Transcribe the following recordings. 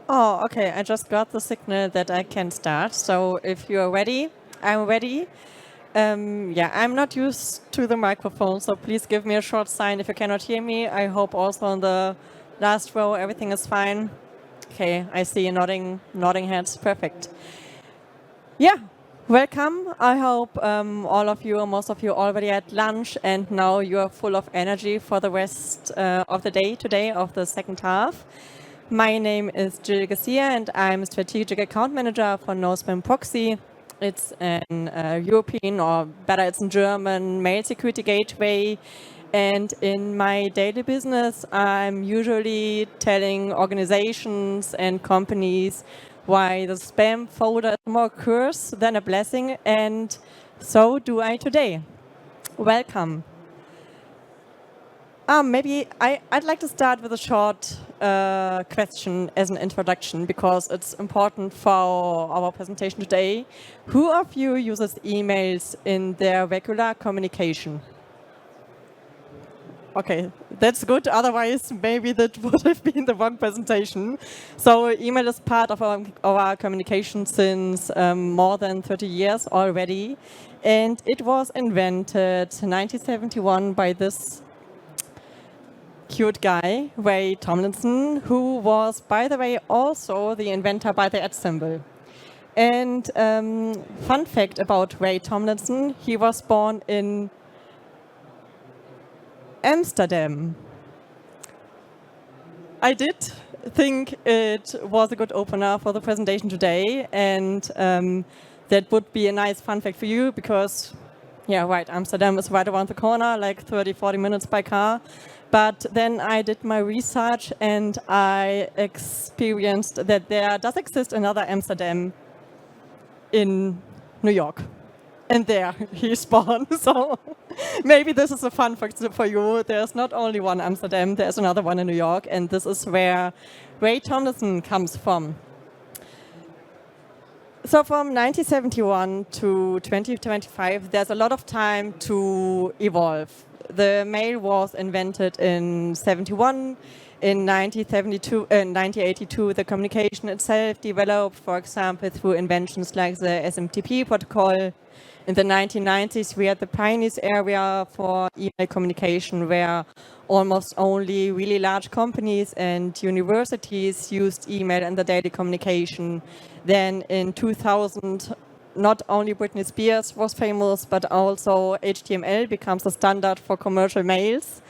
Oh, okay. I just got the signal that I can start. So if you are ready, I'm ready. Yeah, I'm not used to the microphone, so please give me a short sign if you cannot hear me. I hope also on the last row everything is fine. Okay, I see you nodding heads. Perfect. Yeah, welcome. I hope all of you, or most of you, already had lunch, and now you are full of energy for the rest of the day today, of the second half. My name is Garcia, and I'm Strategic Account Manager for NoSpamProxy. It's an European, or better, it's a German mail security gateway. And in my daily business, I'm usually telling organizations and companies why the spam folder is more a curse than a blessing, and so do I today. Welcome. Maybe I'd like to start with a short question as an introduction because it's important for our presentation today. Who of you uses emails in their regular communication? Okay, that's good. Otherwise, maybe that would have been the wrong presentation. So email is part of our communication since more than 30 years already. And it was invented 1971 by this cute guy, Ray Tomlinson, who was, by the way, also the inventor by the @ symbol. And fun fact about Ray Tomlinson, he was born in Amsterdam. I did think it was a good opener for the presentation today, and that would be a nice fun fact for you because, yeah, right, Amsterdam is right around the corner, like 30, 40 minutes by car. But then I did my research and I experienced that there does exist another Amsterdam in New York. And there he's born. So maybe this is a fun fact for you. There's not only one Amsterdam, there's another one in New York. And this is where Ray Tomlinson comes from. So from 1971 to 2025, there's a lot of time to evolve. The mail was invented in 71. In 1982, the communication itself developed, for example, through inventions like the SMTP protocol. In the 1990s, we had the pioneers area for email communication, where almost only really large companies and universities used email in the daily communication. Then in 2000, not only Britney Spears was famous, but also HTML becomes the standard for commercial mails.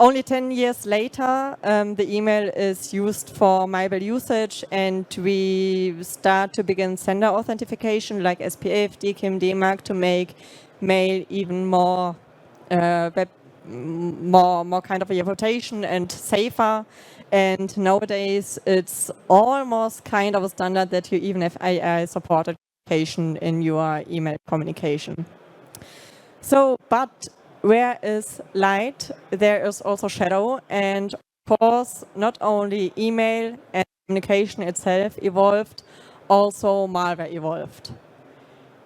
Only 10 years later, the email is used for mobile usage, and we start to begin sender authentication like SPF, DKIM, DMARC to make mail even more more kind of a reputation and safer. And nowadays, it's almost kind of a standard that you even have AI supported communication in your email communication. So, but where is light, there is also shadow. And of course, not only email and communication itself evolved, also malware evolved.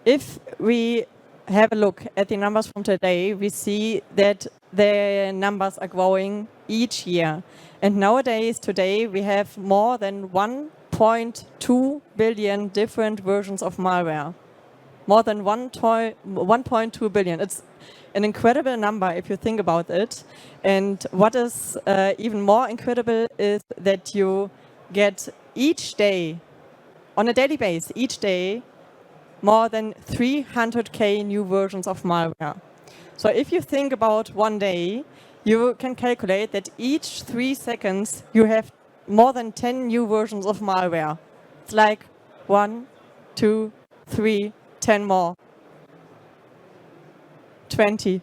If we have a look at the numbers from today, we see that the numbers are growing each year. And nowadays, today, we have more than 1.2 billion different versions of malware. More than 1.2 billion. It's an incredible number if you think about it. And what is even more incredible is that you get each day, on a daily basis, each day, more than 300K new versions of malware. So if you think about one day, you can calculate that each 3 seconds you have more than 10 new versions of malware. It's like 1, 2, 3, 10 more, 20,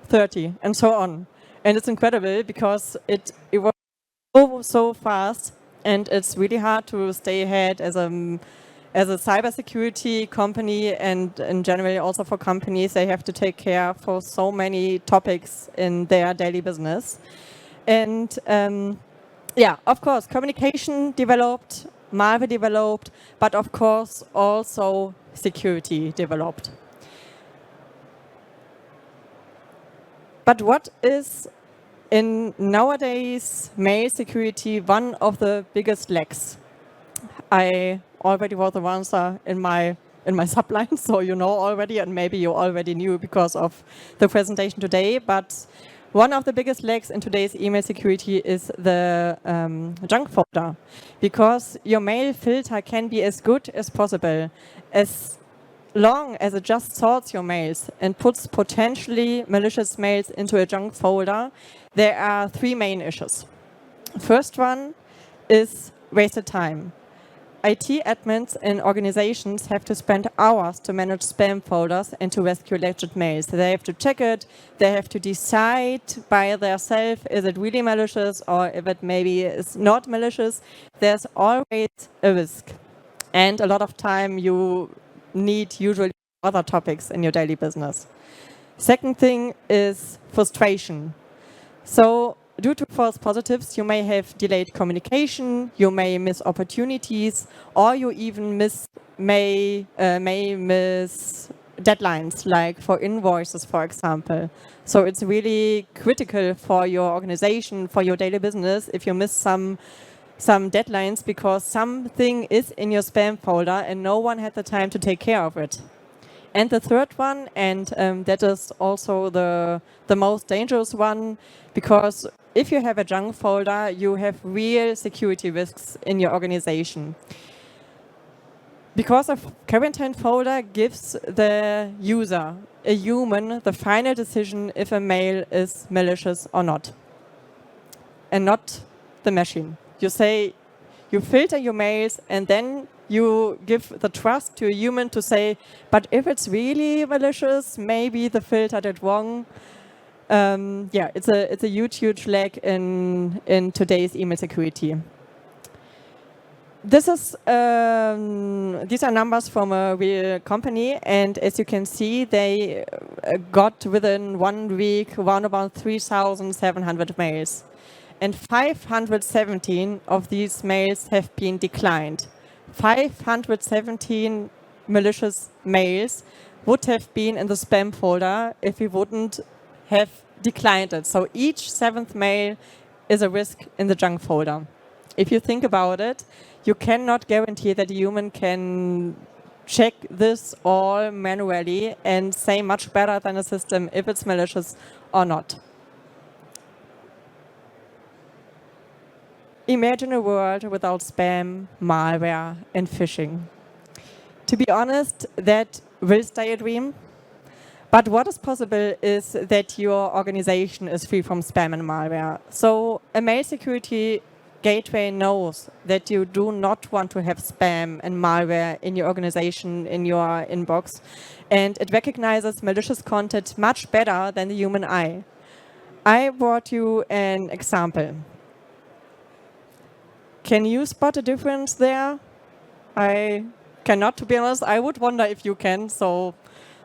30, and so on. And it's incredible because it evolves so fast, and it's really hard to stay ahead as a cybersecurity company, and in general also for companies. They have to take care for so many topics in their daily business. And yeah, of course, communication developed, malware developed, but of course also security developed. But what is In nowadays mail security, one of the biggest lacks. I already wrote the answer in my subline, so you know already, and maybe you already knew because of the presentation today. But one of the biggest lacks in today's email security is the junk folder, because your mail filter can be as good as possible, as long as it just sorts your mails and puts potentially malicious mails into a junk folder. There are three main issues. First one is wasted time. IT admins in organizations have to spend hours to manage spam folders and to rescue alleged mails. They have to check it, they have to decide by themselves is it really malicious or if it maybe is not malicious. There's always a risk. And a lot of time you need usually other topics in your daily business. Second thing is frustration. So due to false positives, you may have delayed communication, you may miss opportunities, or you even may miss deadlines, like for invoices, for example. So it's really critical for your organization, for your daily business, if you miss some deadlines because something is in your spam folder and no one had the time to take care of it. And the third one, and that is also the most dangerous one, because if you have a junk folder, you have real security risks in your organization. Because a quarantine folder gives the user, a human, the final decision if a mail is malicious or not, and not the machine. You say, you filter your mails and then you give the trust to a human to say, but if it's really malicious, maybe the filter did wrong. Yeah, it's a huge lack in today's email security. These are numbers from a real company, and as you can see, they got within 1 week around about 3,700 mails. And 517 of these mails have been declined. 517 malicious mails would have been in the spam folder if we wouldn't have declined it. So each 7th mail is a risk in the junk folder. If you think about it, you cannot guarantee that a human can check this all manually and say much better than a system if it's malicious or not. Imagine a world without spam, malware, and phishing. To be honest, that will stay a dream. But what is possible is that your organization is free from spam and malware. So a mail security gateway knows that you do not want to have spam and malware in your organization, in your inbox. And it recognizes malicious content much better than the human eye. I brought you an example. Can you spot a difference there? I cannot, to be honest. I would wonder if you can, so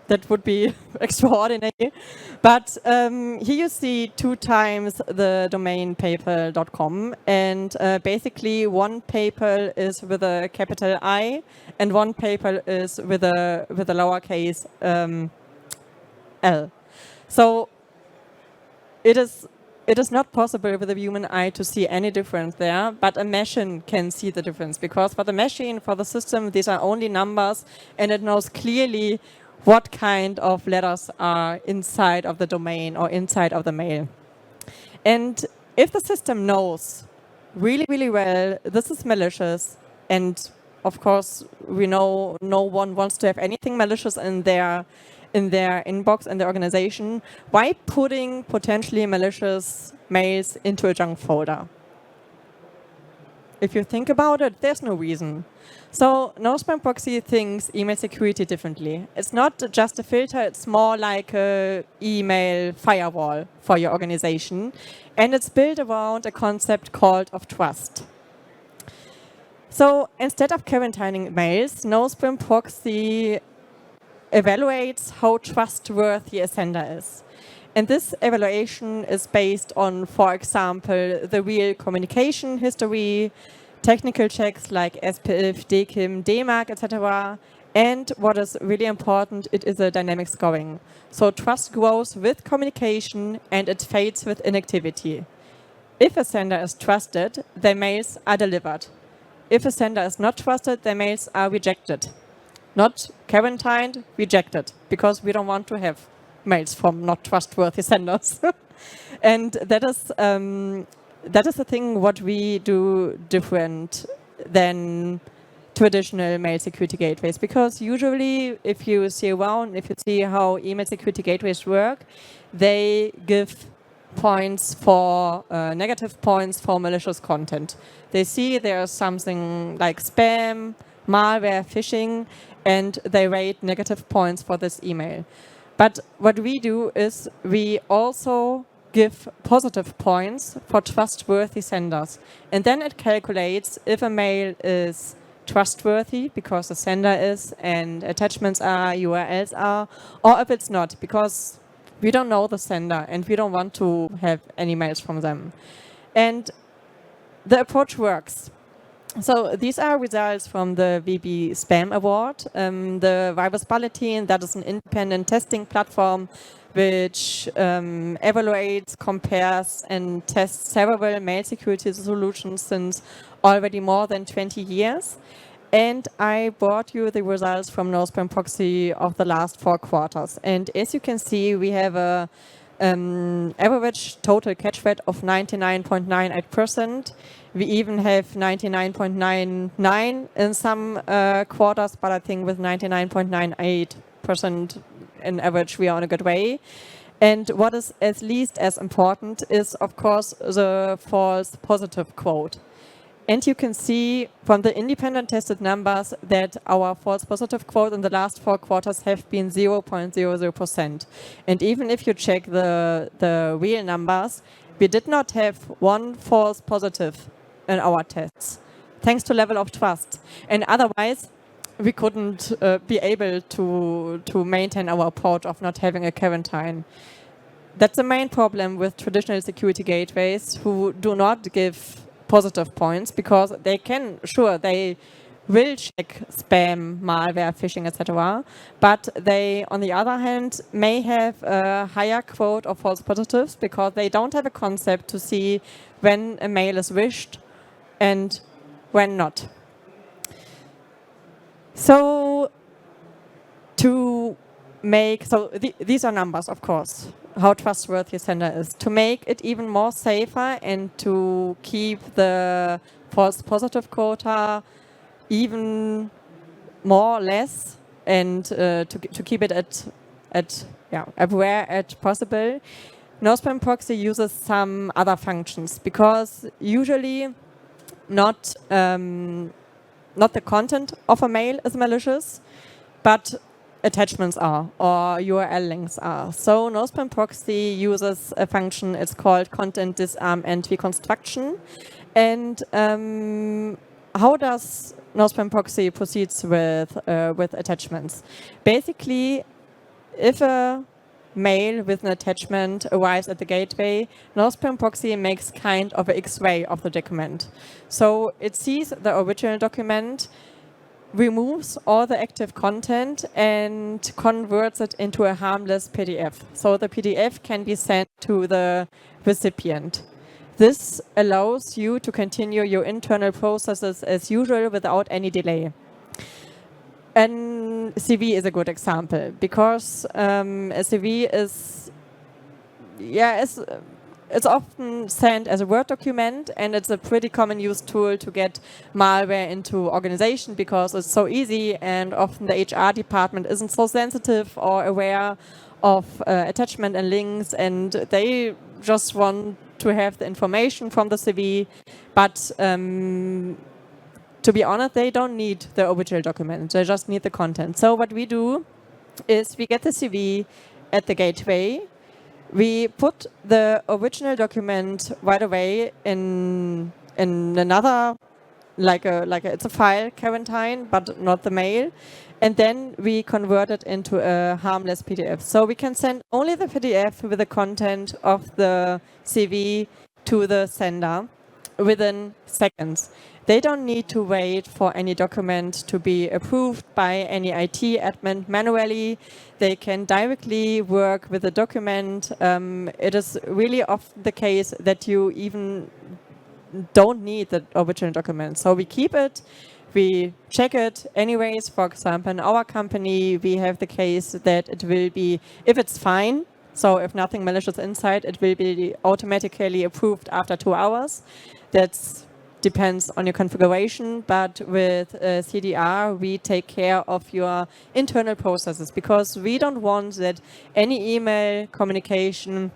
that would be extraordinary. But here you see 2 times the domain paypal.com, and basically one PayPal is with a capital I, and one PayPal is with a lowercase l. So it is not possible with a human eye to see any difference there, but a machine can see the difference, because for the machine, for the system, these are only numbers, and it knows clearly what kind of letters are inside of the domain or inside of the mail. And if the system knows really, really well this is malicious, and of course we know no one wants to have anything malicious in their inbox and their organization, why putting potentially malicious mails into a junk folder? If you think about it, there's no reason. So NoSpamProxy thinks email security differently. It's not just a filter, it's more like an email firewall for your organization. And it's built around a concept called of trust. So instead of quarantining mails, NoSpamProxy evaluates how trustworthy a sender is. And this evaluation is based on, for example, the real communication history, technical checks like SPIF, DKIM, DMARC, etc., And what is really important, it is a dynamic scoring. So trust grows with communication and it fades with inactivity. If a sender is trusted, their mails are delivered. If a sender is not trusted, their mails are rejected. Not quarantined, rejected, because we don't want to have mails from not trustworthy senders. And that is the thing what we do different than traditional mail security gateways, because usually if you see around, if you see how email security gateways work, they give points for negative points for malicious content. They see there's something like spam, malware, phishing, and they rate negative points for this email. But what we do is we also give positive points for trustworthy senders. And then it calculates if a mail is trustworthy because the sender is and attachments are, URLs are, or if it's not, because we don't know the sender and we don't want to have any mails from them. And the approach works. So these are results from the VB Spam Award. The Virus Bulletin, that is an independent testing platform which evaluates, compares, and tests several mail security solutions since already more than 20 years. And I brought you the results from NoSpamProxy of the last 4 quarters. And as you can see, we have a average total catch rate of 99.98%. We even have 99.99 in some quarters, but I think with 99.98% in average, we are on a good way. And what is at least as important is, of course, the false positive quote. And you can see from the independent tested numbers that our false positive quote in the last 4 quarters have been 0.00%. And even if you check the real numbers, we did not have one false positive in our tests, thanks to level of trust. And otherwise, we couldn't be able to maintain our approach of not having a quarantine. That's the main problem with traditional security gateways who do not give positive points, because they can, sure, they will check spam, malware, phishing, etc. But they, on the other hand, may have a higher quote of false positives because they don't have a concept to see when a mail is wished and when not. So these are numbers, of course, how trustworthy a sender is. To make it even more safer and to keep the false positive quota even more or less, and to keep it at everywhere as possible, NoSpamProxy uses some other functions, because usually not the content of a mail is malicious, but attachments are, or URL links are. So NoSpamProxy uses a function, it's called content disarm and reconstruction. And how does NoSpamProxy proceeds with attachments? Basically, if a mail with an attachment arrives at the gateway, NoSpamProxy makes kind of an X-ray of the document. So it sees the original document, removes all the active content and converts it into a harmless PDF. So the PDF can be sent to the recipient. This allows you to continue your internal processes as usual without any delay. And CV is a good example, because a CV is, it's often sent as a Word document, and it's a pretty common used tool to get malware into organization because it's so easy, and often the HR department isn't so sensitive or aware of attachment and links, and they just want to have the information from the CV, but to be honest, they don't need the original document, they just need the content. So what we do is we get the CV at the gateway, we put the original document right away in another, it's a file quarantine, but not the mail. And then we convert it into a harmless PDF. So we can send only the PDF with the content of the CV to the sender. within seconds. They don't need to wait for any document to be approved by any IT admin manually. They can directly work with the document. It is really often the case that you even don't need the original document. So we keep it, we check it anyways. For example, in our company, we have the case that it will be, if it's fine, so if nothing malicious inside, it will be automatically approved after 2 hours. That depends on your configuration, but with CDR, we take care of your internal processes, because we don't want that any email communication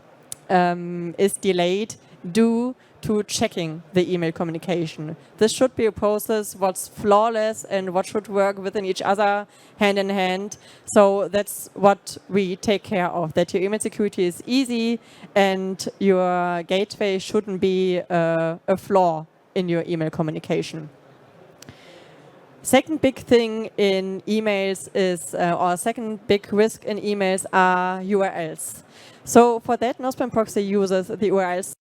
is delayed due to checking the email communication. This should be a process what's flawless and what should work within each other hand in hand. So that's what we take care of, that your email security is easy and your gateway shouldn't be a flaw in your email communication. Second big thing in emails is, or second big risk in emails are URLs. So for that, NoSpamProxy uses the URL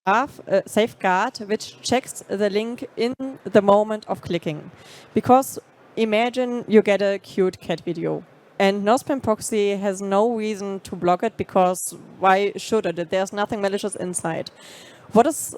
safeguard, which checks the link in the moment of clicking. Because imagine you get a cute cat video, and NoSpamProxy has no reason to block it, because why should it? There's nothing malicious inside. What is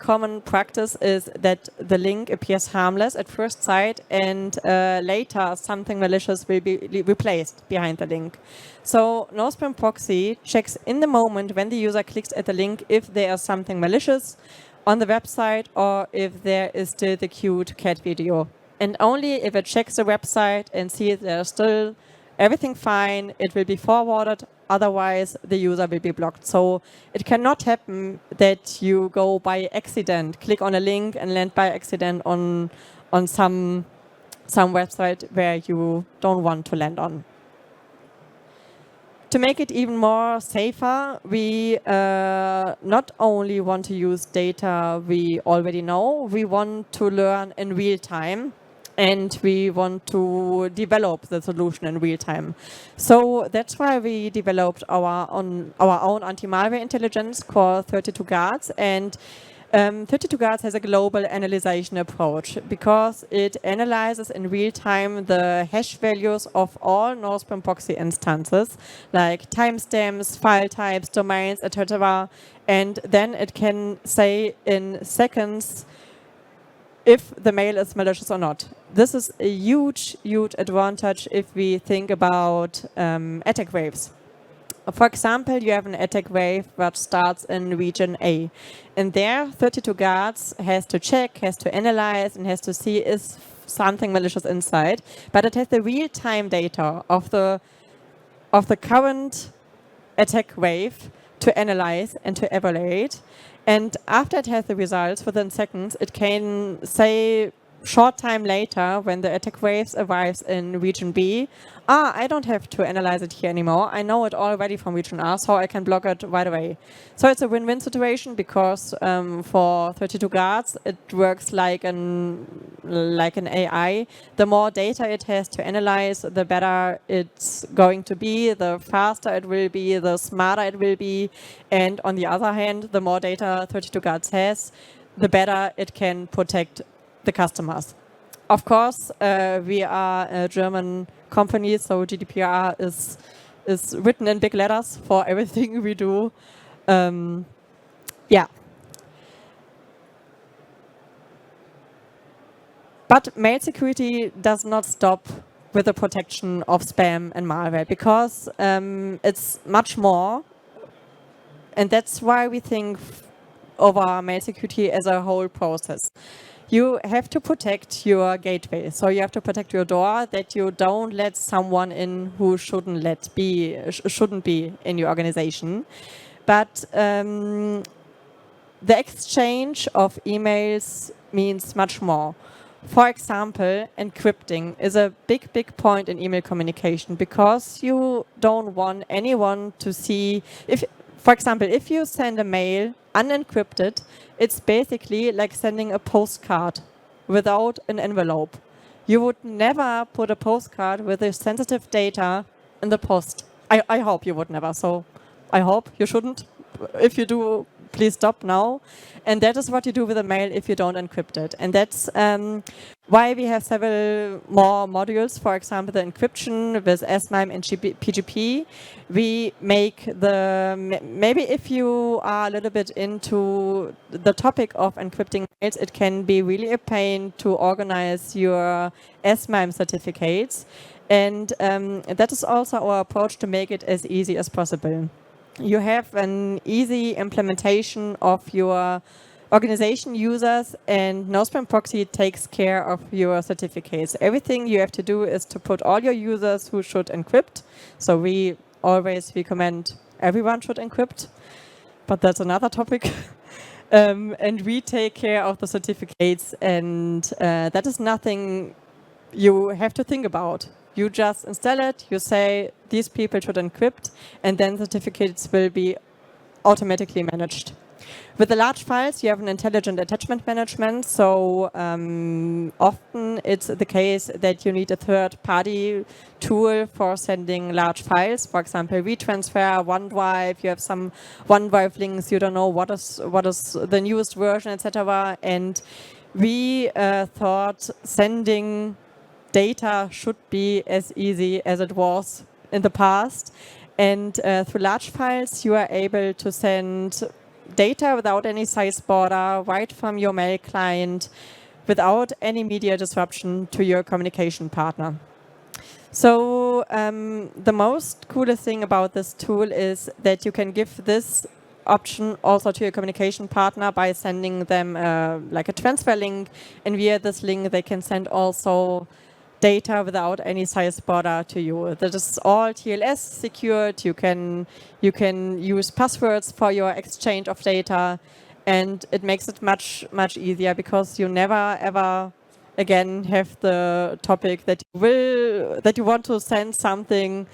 common practice is that the link appears harmless at first sight, and later something malicious will be replaced behind the link. So NoSpamProxy checks in the moment when the user clicks at the link if there is something malicious on the website or if there is still the cute cat video. And only if it checks the website and sees there's still everything fine, it will be forwarded. Otherwise, the user will be blocked. So it cannot happen that you go by accident, click on a link and land by accident on some website where you don't want to land on. To make it even more safer, we not only want to use data we already know, we want to learn in real time. And we want to develop the solution in real time. So that's why we developed our own anti-malware intelligence called 32 Guards. And 32 Guards has a global analyzation approach, because it analyzes in real time the hash values of all NoSpamProxy instances, like timestamps, file types, domains, etc. And then it can say in seconds if the mail is malicious or not. This is a huge, huge advantage if we think about attack waves. For example, you have an attack wave that starts in region A. And there, 32 Guards has to check, has to analyze, and has to see is something malicious inside. But it has the real-time data of the current attack wave to analyze and to evaluate. And after it has the results, within seconds, it can say short time later, when the attack waves arrives in region B, I don't have to analyze it here anymore. I know it already from region R, so I can block it right away. So it's a win-win situation, because for 32 Guards, it works like an AI. The more data it has to analyze, the better it's going to be, the faster it will be, the smarter it will be. And on the other hand, the more data 32 Guards has, the better it can protect the customers. Of course, we are a German company, so GDPR is written in big letters for everything we do. Yeah. But mail security does not stop with the protection of spam and malware, because it's much more. And that's why we think over mail security as a whole process. You have to protect your gateway. So you have to protect your door, that you don't let someone in who shouldn't be in your organization. But the exchange of emails means much more. For example, encrypting is a big, big point in email communication, because you don't want anyone to see. For example, if you send a mail unencrypted, it's basically like sending a postcard without an envelope. You would never put a postcard with the sensitive data in the post. I hope you would never, so I hope you shouldn't. If you do, please stop now. And that is what you do with a mail if you don't encrypt it. And that's why we have several more modules. For example, the encryption with SMIME and PGP. We make maybe if you are a little bit into the topic of encrypting mails, it can be really a pain to organize your SMIME certificates. And that is also our approach to make it as easy as possible. You have an easy implementation of your organization users, and NoSpamProxy takes care of your certificates. Everything you have to do is to put all your users who should encrypt. So we always recommend everyone should encrypt, but that's another topic. And we take care of the certificates, and that is nothing you have to think about. You just install it, you say these people should encrypt, and then certificates will be automatically managed. With the large files, you have an intelligent attachment management. So often it's the case that you need a third-party tool for sending large files. For example, WeTransfer, OneDrive. You have some OneDrive links. You don't know what is the newest version, etc. And we thought sending data should be as easy as it was in the past. And through large files, you are able to send data without any size border, right from your mail client, without any media disruption to your communication partner. So the most coolest thing about this tool is that you can give this option also to your communication partner by sending them like a transfer link, and via this link they can send also data without any size border to you. That is all TLS secured. You can use passwords for your exchange of data, and it makes it much easier because you never ever again have the topic that you want to send something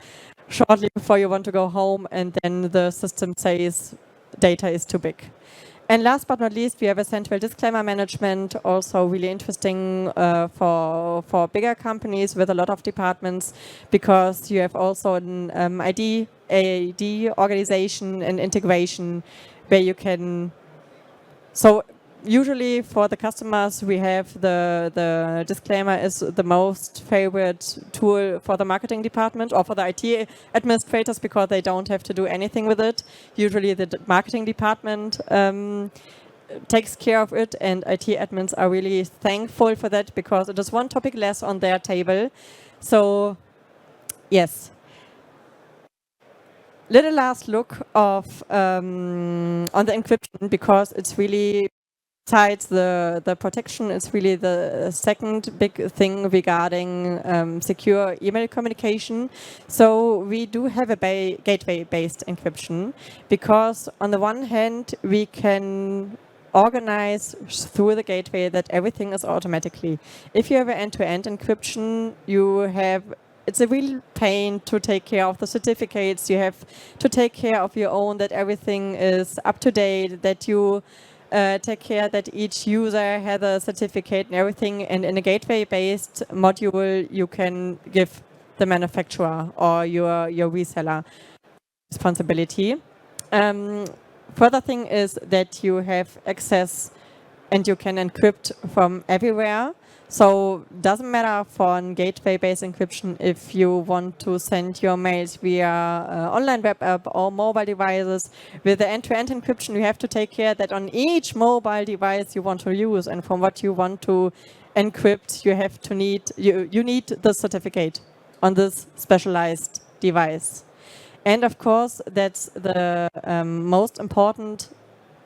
shortly before you want to go home, and then the system says data is too big. And last but not least, we have a central disclaimer management, also really interesting for bigger companies with a lot of departments, because you have also an AD organization and integration where you can. So usually for the customers, we have the disclaimer is the most favorite tool for the marketing department or for the IT administrators, because they don't have to do anything with it. Usually the marketing department takes care of it, and IT admins are really thankful for that because it is one topic less on their table. So yes. Little last look of on the encryption, because it's really, besides the protection, it's really the second big thing regarding secure email communication. So we do have a gateway-based encryption, because on the one hand, we can organize through the gateway that everything is automatically. If you have an end-to-end encryption, it's a real pain to take care of the certificates. You have to take care of your own, that everything is up to date, that you take care that each user has a certificate and everything. And in a gateway-based module, you can give the manufacturer or your reseller responsibility. Further thing is that you have access and you can encrypt from everywhere. So doesn't matter for a gateway-based encryption if you want to send your mails via online web app or mobile devices. With the end-to-end encryption, you have to take care that on each mobile device you want to use and from what you want to encrypt, you need the certificate on this specialized device. And of course, that's the most important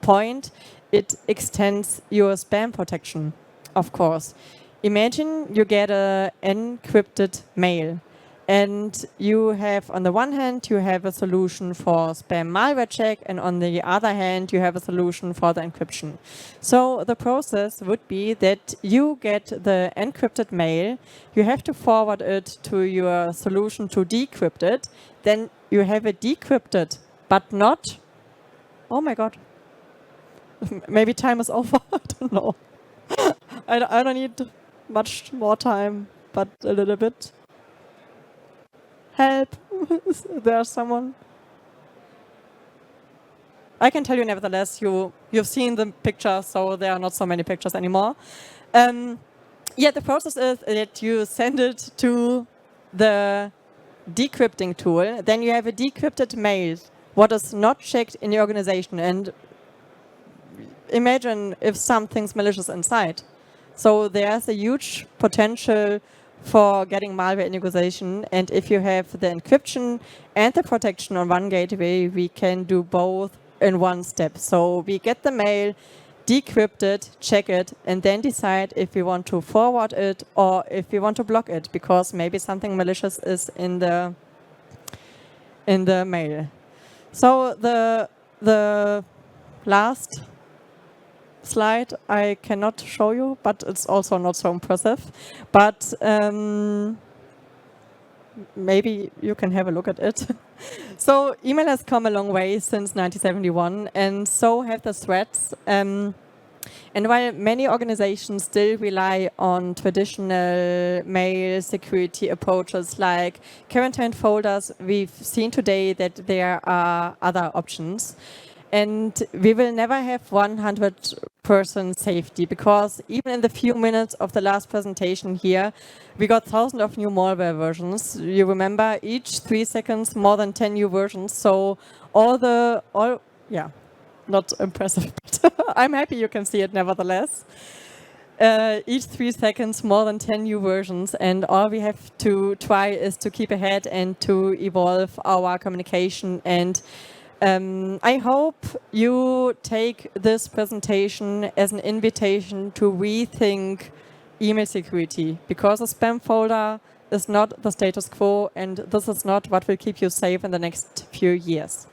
point. It extends your spam protection, of course. Imagine you get an encrypted mail, and you have, on the one hand, you have a solution for spam malware check, and on the other hand, you have a solution for the encryption. So the process would be that you get the encrypted mail, you have to forward it to your solution to decrypt it, then you have it decrypted, but not, oh my God, maybe time is over, I don't know. I don't need much more time, but a little bit. Help! Is there someone? I can tell you nevertheless, you've seen the pictures, so there are not so many pictures anymore. Yeah, the process is that you send it to the decrypting tool, then you have a decrypted mail, what is not checked in your organization, and imagine if something's malicious inside. So there's a huge potential for getting malware in your organization, and if you have the encryption and the protection on one gateway, we can do both in one step. So we get the mail, decrypt it, check it, and then decide if we want to forward it or if we want to block it, because maybe something malicious is in the mail. So the last slide I cannot show you, but it's also not so impressive. But maybe you can have a look at it. So email has come a long way since 1971, and so have the threats. And while many organizations still rely on traditional mail security approaches like quarantine folders, we've seen today that there are other options. And we will never have 100% safety, because even in the few minutes of the last presentation here, we got thousands of new malware versions. You remember, each 3 seconds, more than 10 new versions. So yeah, not impressive, but I'm happy you can see it nevertheless. Each 3 seconds, more than 10 new versions, and all we have to try is to keep ahead and to evolve our communication. And I hope you take this presentation as an invitation to rethink email security, because a spam folder is not the status quo, and this is not what will keep you safe in the next few years.